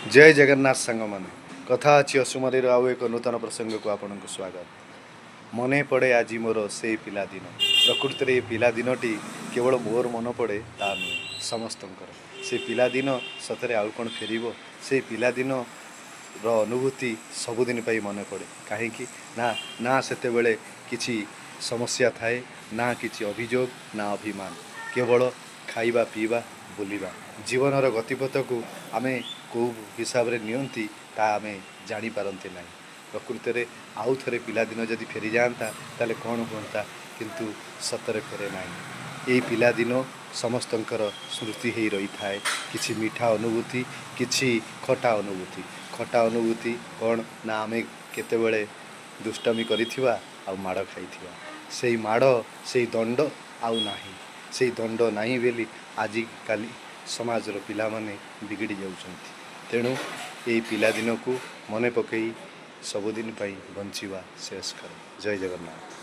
जय जगन्नाथ सांग माने कथा अच्छी असुमरी आउ एक नूतन प्रसंग को आपण को स्वागत। मने पड़े आज मोर से पिलादिन। प्रकृति में पिला दिनटी केवल मोर मन पड़े ता नुहे समस्तंकर से पिलादिन सतरे आउ कौन फेर से पिलादिन अनुभूति सबुदिन मन पड़े कहीं ना ना सेते बेले किछि समस्या थाए ना किछि अभियोग ना अभिमान केवल खाइबा पीवा बुलिबा जीवनर गतिपथ को आमे कौ हिसाब रे नियंती ता आमे जानी पारंती नहीं। प्रकृति में आउ थे पिलादिन जदि फेरी जाता ताले कौन हुआ किंतु सतरे फेरे ना। यही पिलादिन समस्तंकर स्मृति हो रही थाए किछि मीठा अनुभूति किछि खटा अनुभूति कौन ना आमे केतेबेले दुष्टामी करिथिबा आ माड़ खाइथिबा से माड़ से दंड आउ नाही से दंड नाही बेली आजिकाली समाजर पिला माने बिगड़ी जाउछंती। तेणु यही पिलादिन को मने पकई सबुदिन बंचिवा शेष कर। जय जगन्नाथ।